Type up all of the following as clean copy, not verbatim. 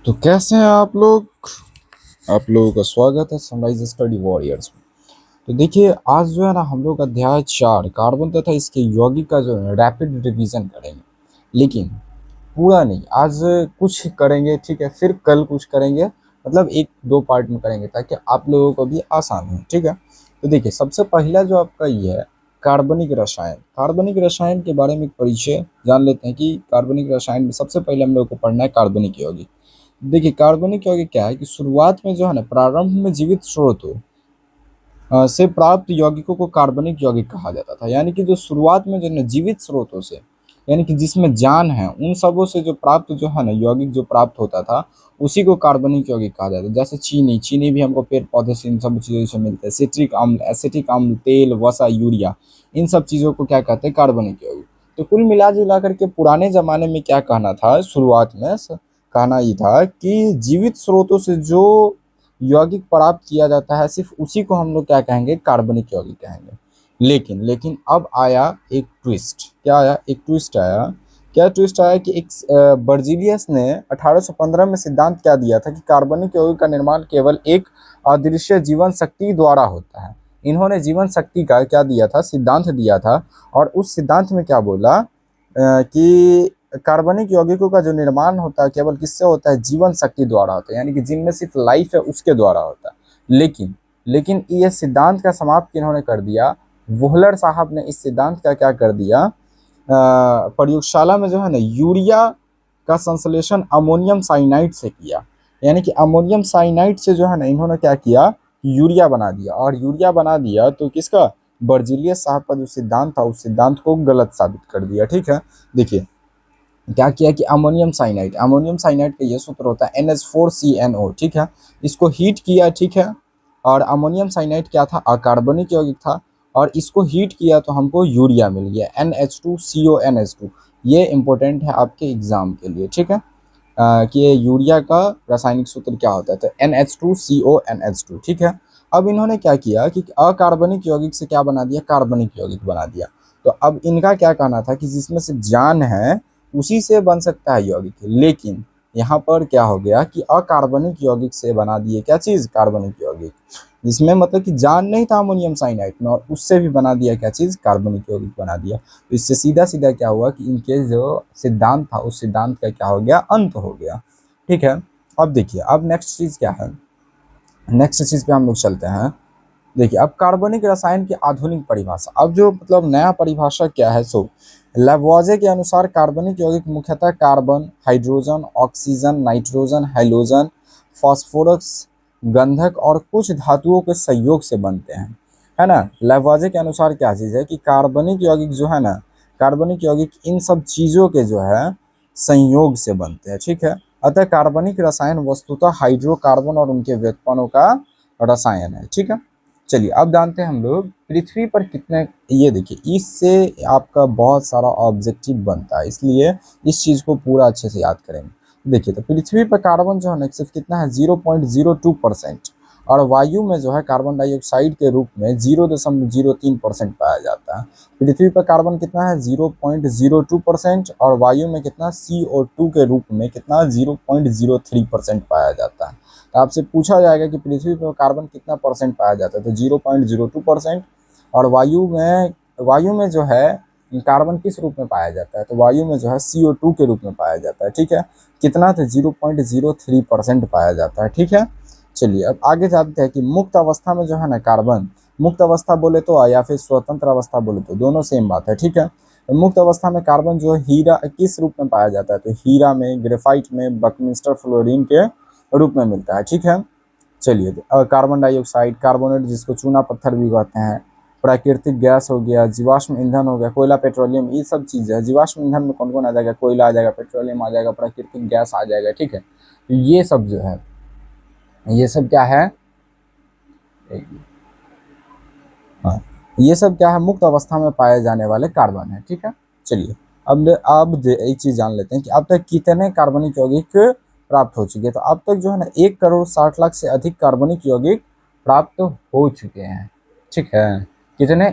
तो कैसे हैं आप लोग। आप लोगों का स्वागत है सनराइज स्टडी वॉरियर्स में। तो देखिए आज जो है ना हम लोग अध्याय 4 कार्बन तथा इसके यौगिक का जो है रैपिड रिवीजन करेंगे। लेकिन पूरा नहीं, आज कुछ करेंगे, ठीक है, फिर कल कुछ करेंगे। मतलब एक दो पार्ट में करेंगे ताकि आप लोगों को भी आसान हो, ठीक है। तो देखिए सबसे पहला जो आपका ये है कार्बनिक रसायन। कार्बनिक रसायन के बारे में एक परिचय जान लेते हैं कि कार्बनिक रसायन में सबसे पहले हम लोग को पढ़ना है कार्बनिक यौगिक। देखिए कार्बनिक यौगिक क्या है कि शुरुआत में जो है ना प्रारंभ में जीवित स्रोतों से प्राप्त यौगिकों को कार्बनिक यौगिक कहा जाता था। यानी कि जो शुरुआत में जो है ना जीवित स्रोतों से, यानी कि जिसमें जान है, उन सबों से जो प्राप्त जो है ना यौगिक जो प्राप्त होता था उसी को कार्बनिक यौगिक कहा जाता है। जैसे चीनी, चीनी भी हमको पेड़ पौधे से इन सब चीज़ों से मिलता है। सिट्रिक अम्ल, एसिटिक अम्ल, तेल, वसा, यूरिया, इन सब चीज़ों को क्या कहते हैं, कार्बनिक यौगिक। तो कुल मिला जुला करके पुराने जमाने में क्या कहना था, शुरुआत में कहना ये था कि जीवित स्रोतों से जो यौगिक प्राप्त किया जाता है सिर्फ उसी को हम लोग क्या कहेंगे, कार्बनिक यौगिक कहेंगे। लेकिन लेकिन अब आया एक ट्विस्ट। क्या आया, एक ट्विस्ट आया। क्या ट्विस्ट आया कि एक बर्जीलियस ने 1815 में सिद्धांत क्या दिया था कि कार्बनिक यौगिक का निर्माण केवल एक अदृश्य जीवन शक्ति द्वारा होता है। इन्होंने जीवन शक्ति का क्या दिया था, सिद्धांत दिया था। और उस सिद्धांत में क्या बोला कि कार्बनिक यौगिकों का जो निर्माण होता है केवल किससे होता है, जीवन शक्ति द्वारा होता है, यानी कि जिनमें सिर्फ लाइफ है उसके द्वारा होता है। लेकिन ये सिद्धांत का समाप्त किन्होंने कर दिया, वोहलर साहब ने इस सिद्धांत का क्या कर दिया, प्रयोगशाला में जो है ना यूरिया का संश्लेषण अमोनियम साइनाइड से किया। यानी कि अमोनियम साइनाइड से जो है ना इन्होंने क्या किया, यूरिया बना दिया। और यूरिया बना दिया तो किसका, बर्जीलियस साहब का जो सिद्धांत था उस सिद्धांत को गलत साबित कर दिया, ठीक है। देखिए क्या किया कि अमोनियम साइनाइड का ये सूत्र होता है NH4CNO, ठीक है। इसको हीट किया, ठीक है। और अमोनियम साइनाइड क्या था, अकार्बनिक यौगिक था। और इसको हीट किया तो हमको यूरिया मिल गया NH2CONH2। ये इंपॉर्टेंट है आपके एग्जाम के लिए, ठीक है। कि ये यूरिया का रासायनिक सूत्र क्या होता है, तो NH2CONH2, ठीक है। अब इन्होंने क्या किया कि अकार्बनिक यौगिक से क्या बना दिया, कार्बनिक यौगिक बना दिया। तो अब इनका क्या कहना था कि जिसमें से जान है उसी से बन सकता है यौगिक। लेकिन यहाँ पर क्या हो गया कि अकार्बनिक यौगिक से बना दिए क्या चीज, कार्बनिक यौगिक। जिसमें मतलब कि जान नहीं था अमोनियम साइनाइड में, और उससे भी बना दिया क्या चीज, कार्बनिक यौगिक बना दिया। तो इससे सीधा सीधा क्या हुआ कि इनके जो सिद्धांत था उस सिद्धांत का क्या हो गया, अंत हो गया, ठीक है। अब देखिए अब नेक्स्ट चीज क्या है, नेक्स्ट चीज पे हम लोग चलते हैं। देखिए अब कार्बनिक रसायन की आधुनिक परिभाषा। अब जो मतलब नया परिभाषा क्या है, सो लैवोइजे के अनुसार कार्बनिक यौगिक मुख्यतः carbon, hydrogen, oxygen, nitrogen, halogen, phosphorus, गंधक और कुछ धातुओं के संयोग से बनते हैं, है ना। लैवोइजे के अनुसार क्या चीज है कि कार्बनिक यौगिक जो है ना, कार्बनिक यौगिक इन सब चीजों के जो है संयोग से बनते हैं, ठीक है। अतः कार्बनिक रसायन वस्तुतः हाइड्रोकार्बन और उनके व्युत्पन्नों का रसायन है, ठीक है। चलिए अब जानते हैं हम लोग पृथ्वी पर कितने, ये देखिए इससे आपका बहुत सारा ऑब्जेक्टिव बनता है, इसलिए इस चीज को पूरा अच्छे से याद करेंगे। देखिए तो पृथ्वी पर कार्बन जो है ना सिर्फ कितना है, 0.02%। और वायु में जो है कार्बन डाइऑक्साइड के रूप में 0.03% पाया जाता है। पृथ्वी पर कार्बन कितना है, 0.02%। और वायु में कितना, CO2 के रूप में कितना, 0.03% पाया जाता है। तो आपसे पूछा जाएगा कि पृथ्वी पर कार्बन कितना परसेंट पाया जाता है, तो 0.02%। और वायु में जो है कार्बन किस रूप में पाया जाता है, तो वायु में जो है CO2 के रूप में पाया जाता है, ठीक है। कितना, तो 0.03% पाया जाता है, ठीक है। चलिए अब आगे जानते हैं कि मुक्त अवस्था में जो है ना कार्बन, मुक्त अवस्था बोले तो या फिर स्वतंत्र अवस्था बोले तो दोनों सेम बात है, ठीक है। तो मुक्त अवस्था में कार्बन जो हीरा किस रूप में पाया जाता है, तो हीरा में, ग्रेफाइट में, बकमिस्टर फ्लोरीन के रूप में मिलता है, ठीक है। चलिए कार्बन डाइऑक्साइड, कार्बोनेट जिसको चूना पत्थर भी कहते हैं, प्राकृतिक गैस हो गया, जीवाश्म ईंधन हो गया, कोयला, पेट्रोलियम, ये सब चीज़ है। जीवाश्म ईंधन में कौन कौन आ जाएगा, कोयला आ जाएगा, पेट्रोलियम आ जाएगा, प्राकृतिक गैस आ जाएगा, ठीक है। तो ये सब जो है, ये सब क्या है, हाँ, ये सब क्या है, मुक्त अवस्था में पाए जाने वाले कार्बन है, ठीक है। चलिए अब एक चीज जान लेते हैं कि अब तक कितने कार्बनिक यौगिक प्राप्त हो चुके हैं। तो अब तक जो है ना 1 करोड़ 60 लाख से अधिक कार्बनिक यौगिक प्राप्त हो चुके हैं, ठीक है। कितने,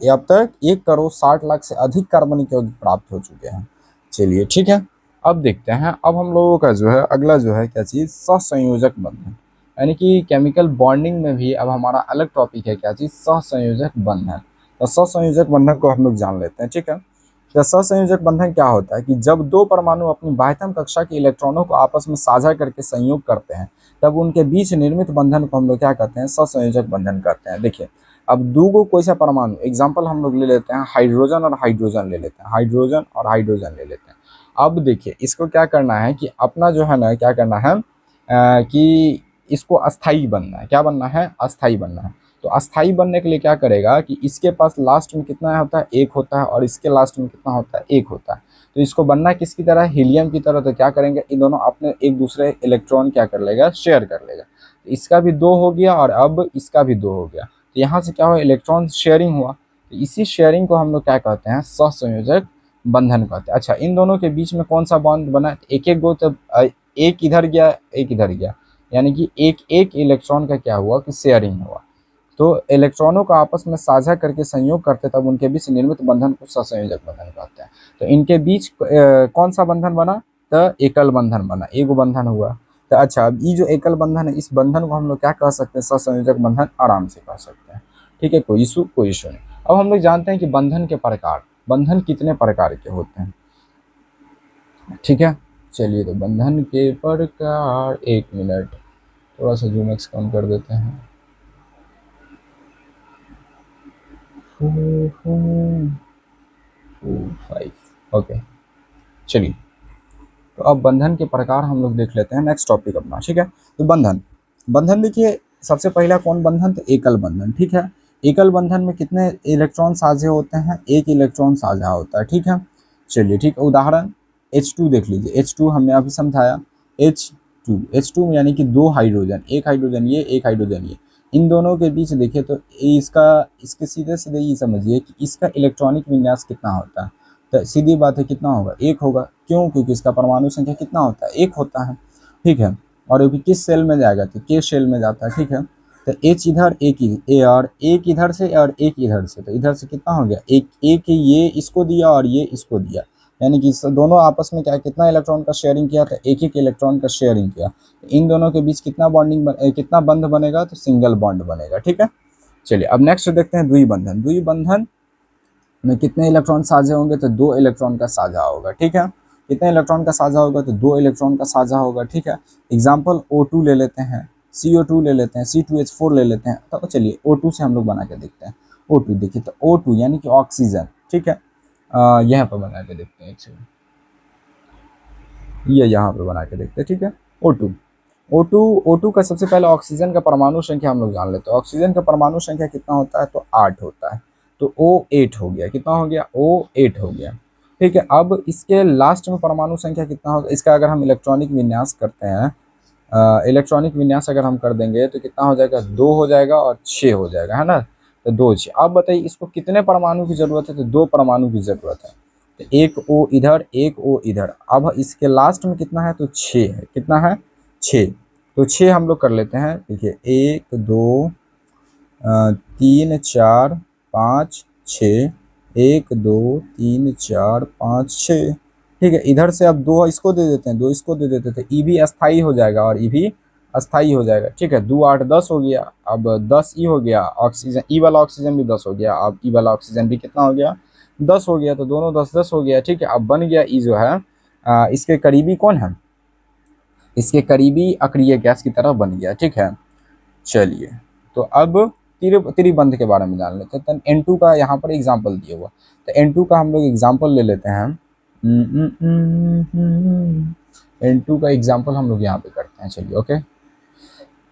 अब तक 1 करोड़ 60 लाख से अधिक कार्बनिक यौगिक प्राप्त हो चुके हैं। चलिए ठीक है। अब देखते हैं, अब हम लोगों का जो है अगला जो है क्या चीज़, सहसंयोजक बंधन, यानी कि केमिकल बॉन्डिंग में भी अब हमारा अलग टॉपिक है क्या चीज़, सहसंयोजक बंधन। तो सहसंयोजक बंधन को हम लोग जान लेते हैं, ठीक है। तो सहसंयोजक बंधन क्या होता है कि जब दो परमाणु अपनी बाह्यतम कक्षा के इलेक्ट्रॉनों को आपस में साझा करके संयोग करते हैं, तब उनके बीच निर्मित बंधन को हम लोग क्या कहते हैं, सहसंयोजक बंधन कहते हैं। देखिए, अब दो कोई सा परमाणु, एग्जाम्पल हम लोग ले लेते हैं हाइड्रोजन और हाइड्रोजन ले लेते हैं, हाइड्रोजन और हाइड्रोजन ले लेते हैं। अब देखिए, इसको क्या करना है कि अपना जो है ना क्या करना है कि इसको अस्थाई बनना है। क्या बनना है, अस्थाई बनना है। तो अस्थाई बनने के लिए क्या करेगा कि इसके पास लास्ट में कितना होता है, एक होता है, और इसके लास्ट में कितना होता है, एक होता है। तो इसको बनना किसकी तरह, हीलियम की तरह। तो क्या करेंगे, इन दोनों अपने एक दूसरे इलेक्ट्रॉन क्या कर लेगा, शेयर कर लेगा। तो इसका भी दो हो गया और अब इसका भी दो हो गया। तो यहाँ से क्या हुआ, इलेक्ट्रॉन शेयरिंग हुआ। तो इसी शेयरिंग को हम लोग क्या कहते हैं, सहसंयोजक बंधन कहते हैं। अच्छा, इन दोनों के बीच में कौन सा बॉन्ड बना, एक एक गो, तब एक इधर गया एक इधर गया, यानी कि एक एक इलेक्ट्रॉन का क्या हुआ कि शेयरिंग हुआ। तो इलेक्ट्रॉनों को आपस में साझा करके संयोग करते तब उनके बीच निर्मित बंधन को सहसंयोजक बंधन कहते हैं। तो इनके बीच कौन सा बंधन बना, तो एकल बंधन बना, एक बंधन हुआ। तो अच्छा, अब ये जो एकल बंधन है, इस बंधन को हम लोग क्या कह सकते हैं, सहसंयोजक बंधन आराम से कह सकते हैं। ठीक है, कोई इशू नहीं। अब हम लोग जानते हैं कि बंधन के प्रकार, बंधन कितने प्रकार के होते हैं। ठीक है, चलिए, तो बंधन के प्रकार, एक मिनट, थोड़ा सा जूम एक्स कम कर देते हैं। ओके, चलिए, तो अब बंधन के प्रकार हम लोग देख लेते हैं, नेक्स्ट टॉपिक अपना। ठीक है, तो बंधन, बंधन देखिए, सबसे पहला कौन बंधन, तो एकल बंधन। ठीक है, एकल बंधन में कितने इलेक्ट्रॉन साझे होते हैं, एक इलेक्ट्रॉन साझा होता है। ठीक है, चलिए, ठीक है, उदाहरण H2 देख लीजिए, H2 हमने अभी समझाया, H2 यानी कि दो हाइड्रोजन, एक हाइड्रोजन ये, एक हाइड्रोजन ये, इन दोनों के बीच देखिए तो इसका, इसके सीधे सीधे ये समझिए कि इसका इलेक्ट्रॉनिक विन्यास कितना होता है। तो सीधी बात है, कितना होगा, एक होगा। क्यों, क्योंकि इसका परमाणु संख्या कितना होता है, एक होता है। ठीक है, और अभी किस सेल में जाएगा, तो के सेल में जाता है। ठीक है, तो एच इधर, और एक इधर से और एक इधर से, तो इधर से कितना हो गया, एक एक, ये इसको दिया और ये इसको दिया, यानी कि दोनों आपस में क्या, कितना इलेक्ट्रॉन का शेयरिंग किया, तो एक एक इलेक्ट्रॉन का शेयरिंग किया। तो इन दोनों के बीच कितना कितना बंध बनेगा, तो सिंगल बॉन्ड बनेगा। ठीक है, चलिए, अब नेक्स्ट देखते हैं द्विबंधन। द्विबंधन में कितने इलेक्ट्रॉन साझा होंगे, तो दो इलेक्ट्रॉन का साझा होगा। ठीक है, कितने इलेक्ट्रॉन का साझा होगा, तो दो इलेक्ट्रॉन का साझा होगा। ठीक है, एग्जाम्पल O2 ले लेते हैं, CO2 ले लेते हैं, C2H4 ले लेते हैं। तो चलिए, O2 से हम लोग बना के देखते हैं। O2 देखिए, तो O2 यानी कि ऑक्सीजन। ठीक है, यहाँ पर बना के देखते हैं, एक सेकंड, ये यहाँ पे बना के देखते हैं। ठीक है, O2, O2 का सबसे पहले ऑक्सीजन का परमाणु संख्या हम लोग जान लेते हैं। ऑक्सीजन का परमाणु संख्या कितना होता है, तो 8 होता है। तो O8 हो गया, कितना हो गया, O8 हो गया। ठीक है, अब इसके लास्ट में परमाणु संख्या कितना होगा, इसका अगर हम इलेक्ट्रॉनिक विन्यास करते हैं, इलेक्ट्रॉनिक विन्यास अगर हम कर देंगे तो कितना हो जाएगा, 2 हो जाएगा और 6 हो जाएगा, है ना। तो 2 6, अब बताइए इसको कितने परमाणु की जरूरत है, तो 2 परमाणु की जरूरत है। तो एक O इधर, एक O इधर। अब इसके लास्ट में कितना है, तो 6 है, कितना है, 6। तो 6 हम लोग कर लेते हैं। देखिए, 1 2 3 4 5 6, 1 2 3 4 5 6। ठीक है, इधर से अब 2 इसको दे देते हैं, 2 इसको दे देते थे, ई भी अस्थाई हो जाएगा और ई भी अस्थाई हो जाएगा। ठीक है, 2 8 10 हो गया। अब 10 ई हो गया, ऑक्सीजन ई वाला ऑक्सीजन भी 10 हो गया। अब ई वाला ऑक्सीजन भी कितना हो गया, 10 हो गया। तो दोनों 10 10 हो गया। ठीक है, अब बन गया ई जो है इसके करीबी कौन है, इसके करीबी अक्रिय गैस की तरह बन गया। ठीक है, चलिए, तो अब त्रिबंध के बारे में जान लेते हैं। तो N2 का यहाँ पर एग्जाम्पल दिया हुआ, तो N2 का हम लोग एग्जाम्पल ले लेते हैं। N2 का एग्जाम्पल हम लोग यहाँ पे करते हैं। चलिए, ओके,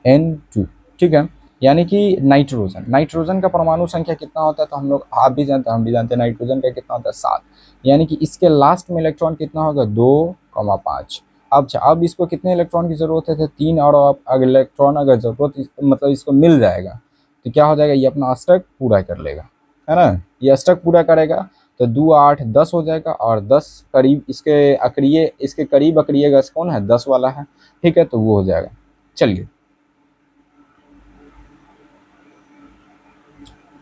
N2। ठीक है, यानी कि नाइट्रोजन, नाइट्रोजन का परमाणु संख्या कितना होता है, तो हम लोग, आप भी जानते हैं, हम भी जानते हैं, नाइट्रोजन का कितना होता है, 7। यानी कि इसके लास्ट में इलेक्ट्रॉन कितना होगा, 2,5। अब इसको कितने इलेक्ट्रॉन की जरूरत है, तो 3, और अगर इलेक्ट्रॉन अगर जरूरत मतलब इसको मिल जाएगा तो क्या हो जाएगा, ये अपना अष्टक पूरा कर लेगा, है ना। ये अष्टक पूरा करेगा तो 2 8 10 हो जाएगा, और 10 करीब इसके अक्रिय, इसके करीब अक्रिय गैस कौन है, 10 वाला है। ठीक है, तो वो हो जाएगा। चलिए,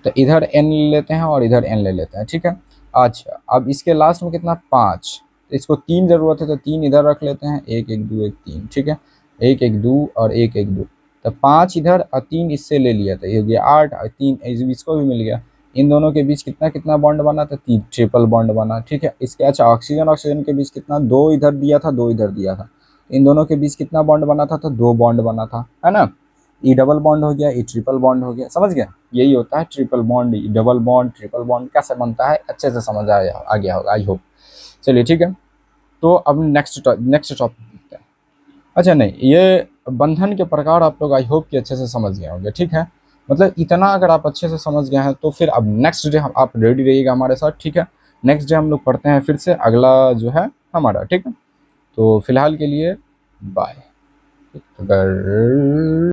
तो इधर n ले लेते हैं और इधर n ले लेते हैं। ठीक है, अच्छा, अब इसके लास्ट में कितना, 5। तो इसको 3 ज़रूरत है तो 3 इधर रख लेते हैं, 1 1 2 1 3, ठीक है, 1 1 2 और 1 1 2, तो 5 इधर और 3 इससे ले लिया, तो ये हो गया 8 और 3 इसको भी मिल गया। इन दोनों के बीच कितना कितना बॉन्ड बना, तो 3 ट्रिपल बॉन्ड बना, ठीक है। इसके अच्छा ऑक्सीजन ऑक्सीजन के बीच कितना, 2 इधर दिया था 2 इधर दिया था, इन दोनों के बीच कितना बॉन्ड बना था, तो 2 बॉन्ड बना था, है ना। ई डबल बॉन्ड हो गया, ई ट्रिपल बॉन्ड हो गया, समझ गया। यही होता है triple bond, E double bond, triple bond कैसे बनता है अच्छे से समझ आ गया होगा, आई होप। चलिए ठीक है, तो अब नेक्स्ट टॉपिक देखते हैं। अच्छा नहीं, ये बंधन के प्रकार आप लोग आई होप कि अच्छे से समझ गए होंगे, ठीक है। मतलब इतना अगर आप अच्छे से समझ गए हैं तो फिर अब नेक्स्ट डे आप रेडी रहिएगा हमारे साथ, ठीक है। नेक्स्ट डे हम लोग पढ़ते हैं फिर से अगला जो है हमारा, ठीक है। तो फिलहाल के लिए बाय। अगर